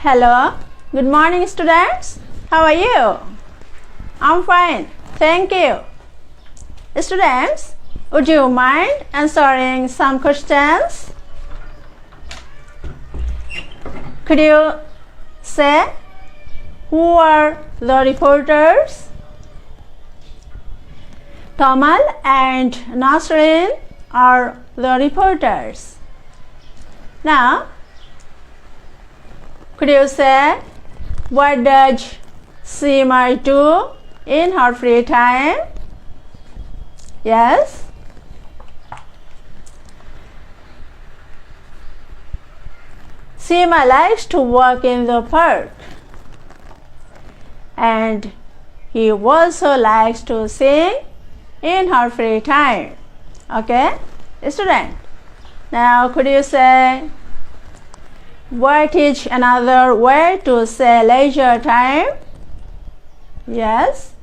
Hello, good morning students. How are you? I'm fine, thank you. Students, would you mind answering some questions? Could you say who are the reporters? Kamal and Nasrin are the reporters. Now, could you say what does Seema do in her free time? Yes? Seema likes to walk in the park, and he also likes to sing in her free time. Okay, student? Now, could you say what is another way to say leisure time? Yes?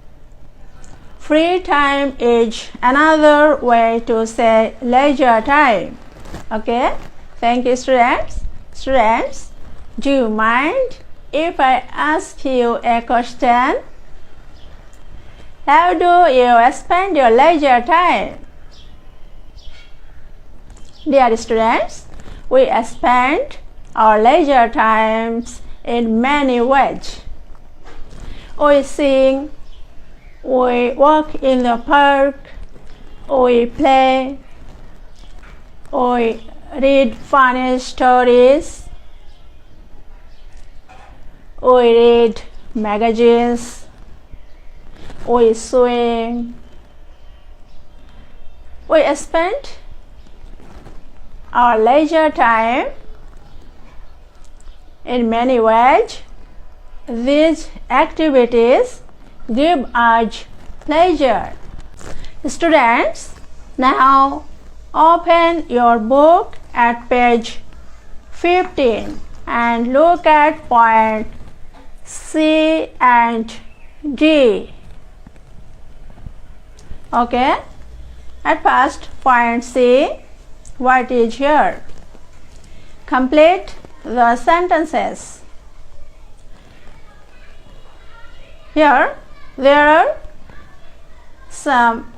Free time is another way to say leisure time. Okay? Thank you, students. Students, do you mind if I ask you a question? How do you spend your leisure time? Dear students, we spend our leisure times in many ways. We sing, we walk in the park, we play, we read funny stories, we read magazines, we swim. We spend our leisure time in many ways. These activities give us pleasure. Students, now open your book at page 15 and look at point C and D. Okay? At first, point C, what is here? Complete the sentences. Here, there are some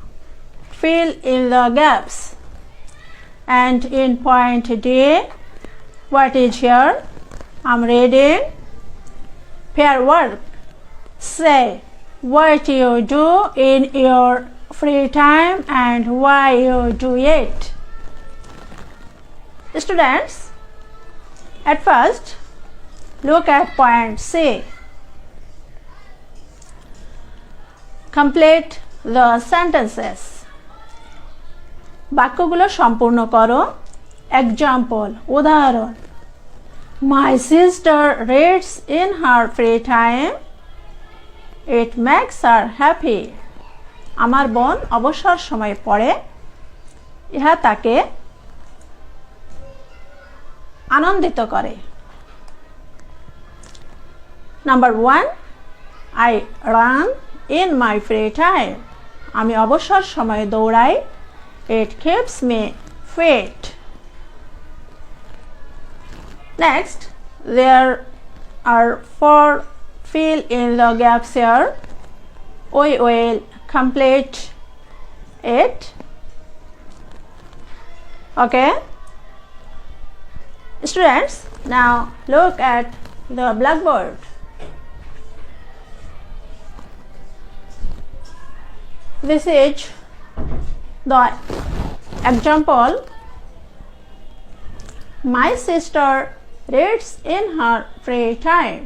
fill in the gaps. And in point D, what is here? I'm reading. Pair work. Say what you do in your free time and why you do it. Students, at first, look at point C. Complete the sentences. বাক্যগুলো সম্পূর্ণ করো. Example, উদাহরণ. My sister reads in her free time. It makes her happy. আমার বোন অবসর সময়ে পড়ে. ইহা তাকে আনন্দিত করে. Number 1, I run in my free time. আমি অবসর সময়ে দৌড়াই. It keeps me fit. Next, there are 4 fill in the gaps here. We will complete it. Okay? Students, now look at the blackboard. This is the example. My sister reads in her free time.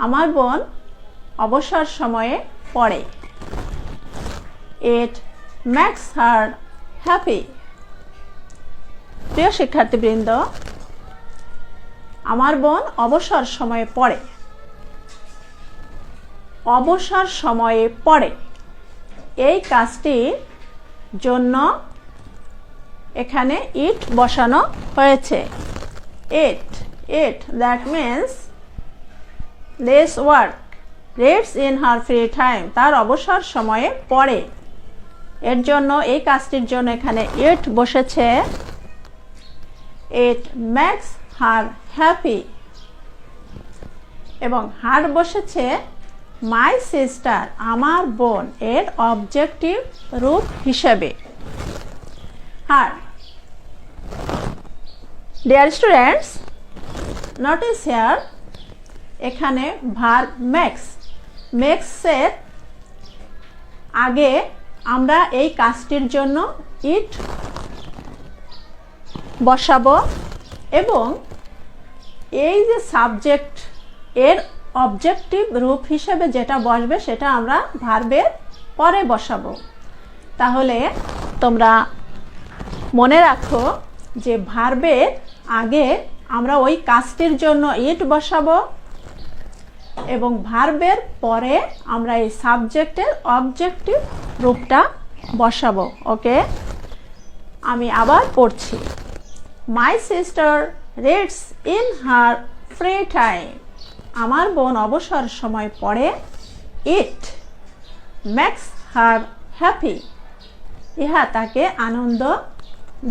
আমার বোন অবসর সময়ে পড়ে. It makes her happy. প্রিয় শিক্ষার্থীবৃন্দ, আমার বোন অবসর সময়ে পড়ে. অবসর সময়ে পড়ে এই কাজটির জন্য এখানে ইট বসানো হয়েছে. It that means this work reads in her free time. তার অবসর সময়ে পড়ে. এর জন্য এই কাজটির জন্য এখানে it বসেছে. It makes her happy. এবং হার বসেছে মাই সিস্টার আমার বোন এর অবজেক্টিভ রূপ হিসেবে। হার ডিয়ার স্টুডেন্টস, নোটিস হিয়ার, এখানে ভার্ব মেক্সের আগে আমরা এই কাজটির জন্য ইট বসাবো এবং এই যে সাবজেক্ট এর অবজেক্টিভ রূপ হিসেবে যেটা বসবে সেটা আমরা ভার্বের পরে বসাবো। তাহলে তোমরা মনে রাখো যে ভার্বের আগে আমরা ওই কাজটির জন্য ইট বসাবো এবং ভার্বের পরে আমরা এই সাবজেক্টের অবজেক্টিভ রূপটা বসাবো। ওকে, আমি আবার পড়ছি। My sister reads in her free time, আমার বোন অবসর সময় পড়ে। ইট মেক্স হার হ্যাপি, ইহা তাকে আনন্দ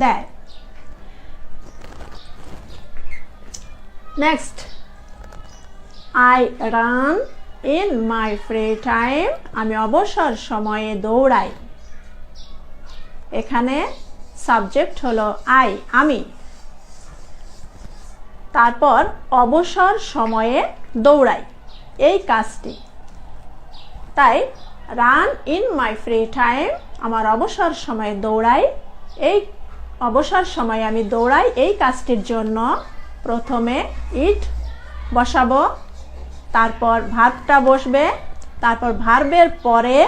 দেয়। Next, I run in my free time, আমি অবসর সময়ে দৌড়াই। এখানে সাবজেক্ট হলো আই, আমি, তারপর অবসর সময়ে দৌড়াই এই কাজটি। তাই run in my free time, আমার অবসর সময়ে দৌড়াই। এই অবসর সময়ে আমি দৌড়াই এই কাজটির জন্য প্রথমে ইট বসাবো, তারপর ভার্বটা বসবে, তারপর ভার্বের পরে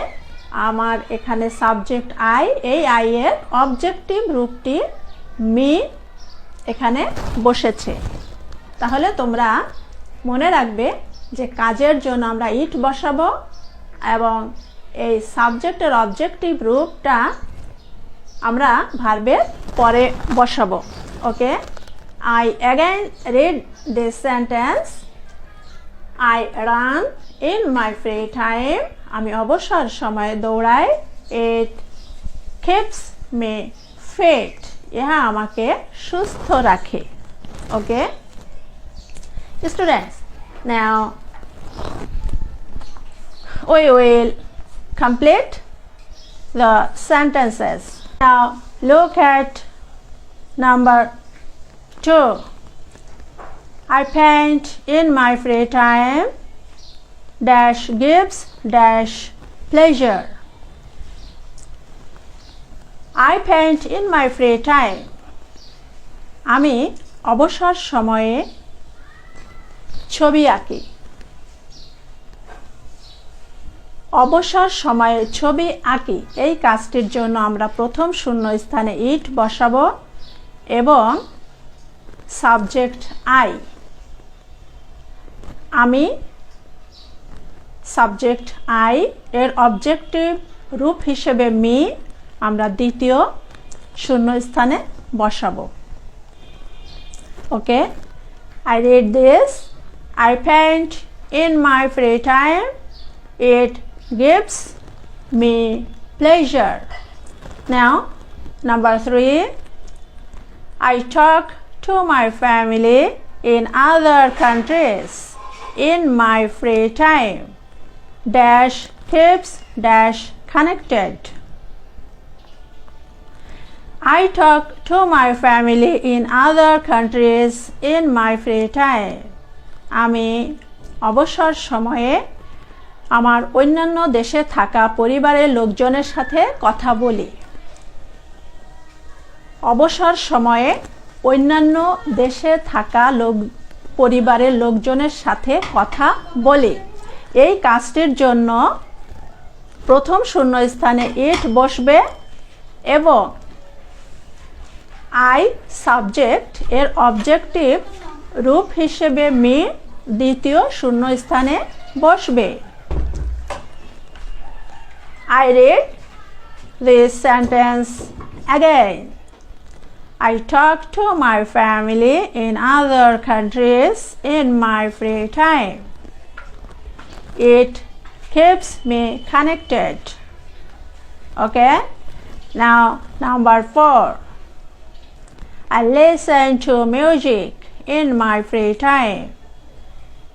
আমার এখানে সাবজেক্ট আই, এই আই এর অবজেক্টিভ রূপটি মি এখানে বসেছে। তাহলে তোমরা মনে রাখবে যে কাজের জন্য আমরা ইট বসাবো এবং এই সাবজেক্টের অবজেক্টিভ রূপটা আমরা ভার্বের পরে বসাবো। Okay, I again read this sentence, I run in my free time, আমি অবসর সময়ে দৌড়াই। ইট কিপস মি ফিট, ইহা আমাকে সুস্থ রাখে। ওকে students, now we will complete the sentences. Now look at number 2. I paint in my free time dash gives dash pleasure. I paint in my free time, আমি অবসর সময়ে ছবি আঁকি। অবসর সময়ে ছবি আঁকি এই কাজটির জন্য আমরা প্রথম শূন্য স্থানে ইট বসাবো এবং সাবজেক্ট আই, আমি, সাবজেক্ট আই এর অবজেক্টিভ রূপ হিসেবে মি আমরা দ্বিতীয় শূন্য স্থানে বসাবো। ওকে, I read this. I paint in my free time. It gives me pleasure. Now, number 3. I talk to my family in other countries in my free time. Dash keeps dash connected. I talk to my family in other countries in my free time. আমি অবসর সময়ে আমার অন্যান্য দেশে থাকা পরিবারের লোকজনের সাথে কথা বলি। অবসর সময়ে অন্যান্য দেশে থাকা পরিবারের লোকজনের সাথে কথা বলি। এই কাজটির জন্য প্রথম শূন্য স্থানে ইট বসবে এবং আই সাবজেক্ট এর অবজেক্টিভ রূপ হিসেবে মি দ্বিতীয় শূন্য স্থানে বসবে। I read this sentence again. I talk to my family in other countries in my free time. It keeps me connected. Okay? Now, number 4. I listen to music in my free time.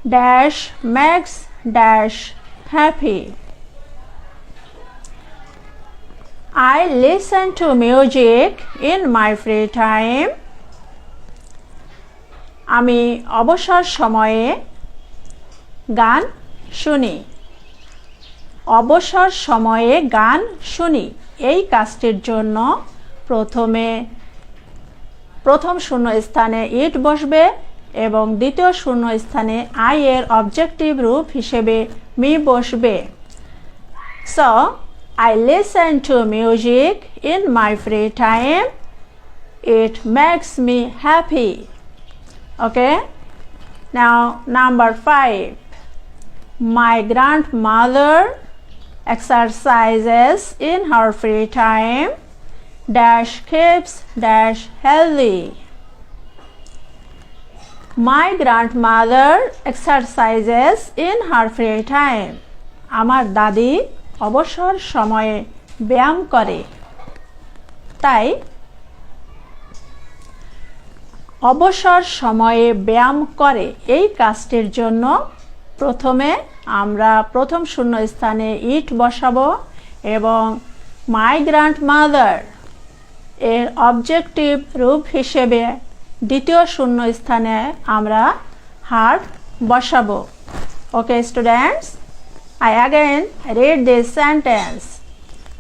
dash makes dash happy. I listen to music in my free time. আমি অবসর সময়ে গান শুনি। অবসর সময়ে গান শুনি এই কাজটির জন্য প্রথম শূন্য স্থানে ইট বসবে এবং দ্বিতীয় শূন্য স্থানে আই এর অবজেক্টিভ রূপ হিসেবে মি বসবে। So I listen to music in my free time. It makes me happy. Okay? Now, number 5. My grandmother exercises in her free time. Dash keeps dash healthy. My grandmother exercises in her free time. আমার দাদি অবসর সময়ে ব্যায়াম করে। তাই অবসর সময়ে ব্যায়াম করে এই কাজটির জন্য প্রথমে আমরা প্রথম শূন্য স্থানে ইট বসাবো এবং মাই গ্র্যান্ডমাদার এর অবজেক্টিভ রূপ হিসেবে দ্বিতীয় শূন্য স্থানে আমরা হার বসাবো। Okay students, I again read this sentence.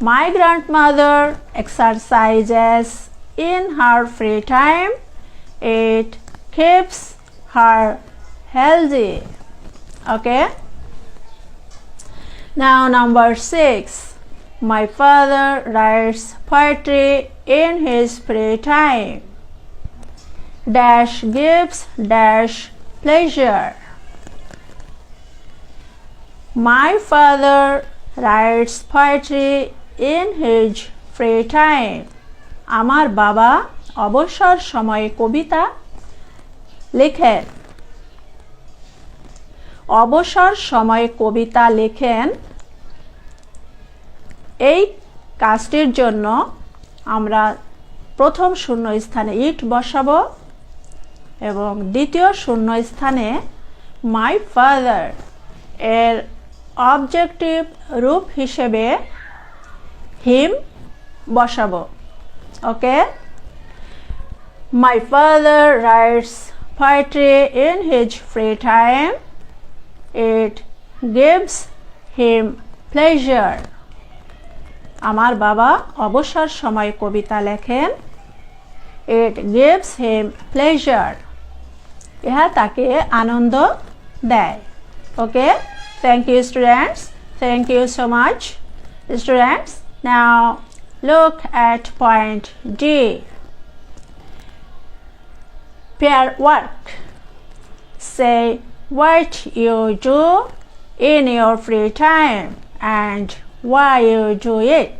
My grandmother exercises in her free time. It keeps her healthy. Okay? Now number 6. My father writes poetry in his free time. Dash gives dash pleasure. My father writes poetry in his free time. আমার বাবা অবসর সময়ে কবিতা লেখেন। অবসর সময়ে কবিতা লেখেন এই কাজটির জন্য আমরা প্রথম শূন্য স্থানে ইট বসাবো এবং দ্বিতীয় শূন্য স্থানে মাই ফাদার এর অবজেক্টিভ রূপ হিসেবে হিম বসাবো। Okay, my father writes poetry in his free time. It gives him pleasure. আমার বাবা অবসর সময়ে কবিতা লেখেন। It gives him pleasure. ইহা তাকে আনন্দ দেয়। ওকে, thank you students, thank you so much students. Now look at point D, pair work. Say what you do in your free time and why you do it.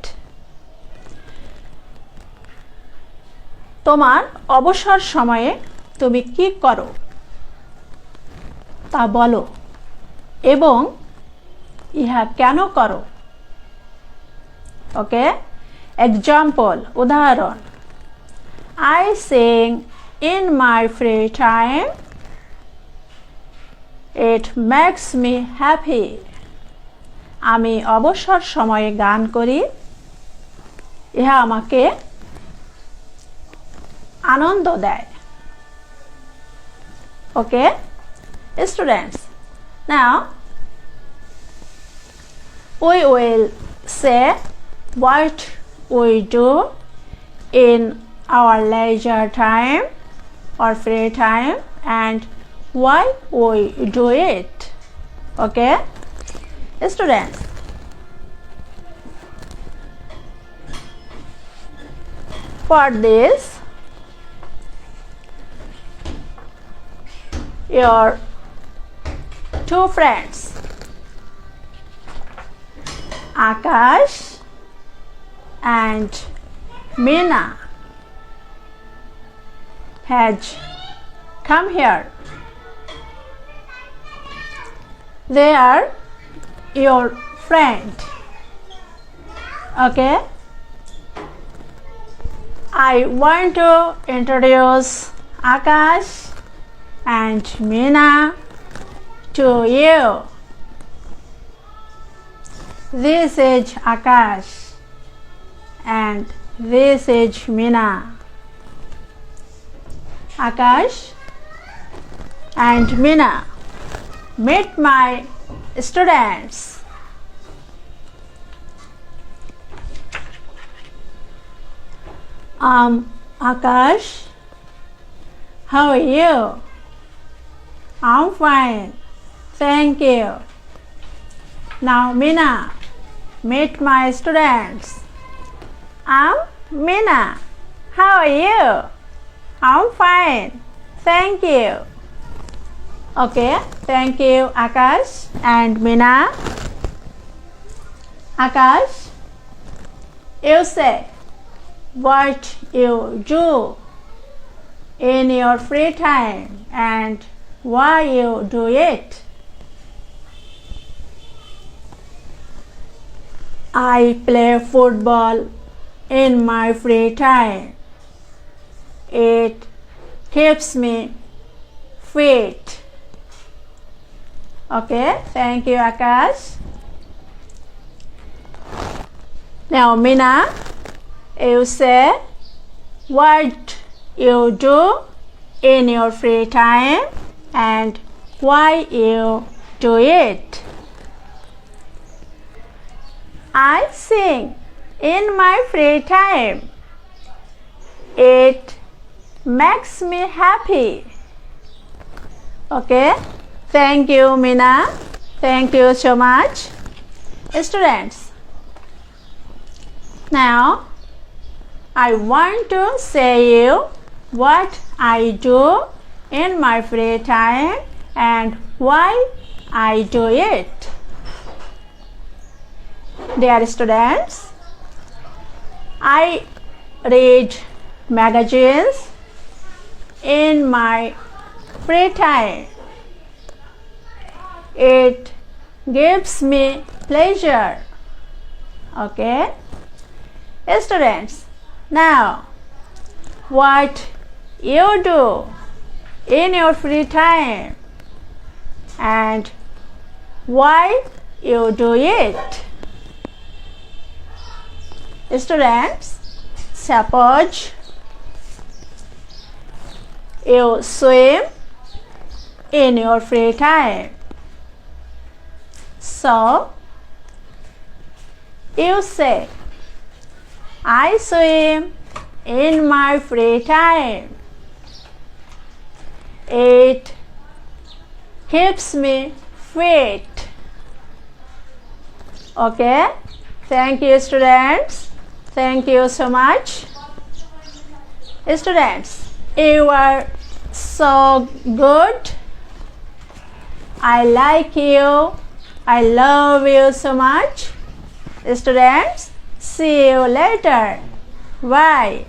তোমার অবসর সময়ে তুমি কি করো তা বলো এবং ইহা কেন করো। ওকে, এক্সাম্পল উদাহরণ, I sing in my free time. It makes me happy. আমি অবসর সময়ে গান করি, ইহা আমাকে আনন্দ দেয়। ওকে students, now we will say what we do in our leisure time or free time and why we do it. Okay students, for this your two friends Akash and Meena has come here. They are your friend. Okay, I want to introduce Akash and Meena to you. This is Akash and this is Mina. Akash and Mina, meet my students. Akash, how are you? I'm fine, thank you. Now Mina, meet my students. I'm Mina, how are you? I'm fine, thank you. Okay, thank you Akash and Mina. Akash, you say what you do in your free time and why you do it. I play football in my free time. It keeps me fit. Okay, thank you Akash. Now Mina, you say what you do in your free time and why you do it. I sing in my free time. It makes me happy. Okay, thank you Mina, thank you so much. Students, now I want to say you what I do in my free time and why I do it. Dear students, I read magazines in my free time. It gives me pleasure. Okay, students, now what you do in your free time and why you do it. Students, suppose you swim in your free time. So you say, I swim in my free time. It keeps me fit. Okay, thank you students. Thank you so much. Students, you are so good. I like you. I love you so much. Students, see you later. Bye.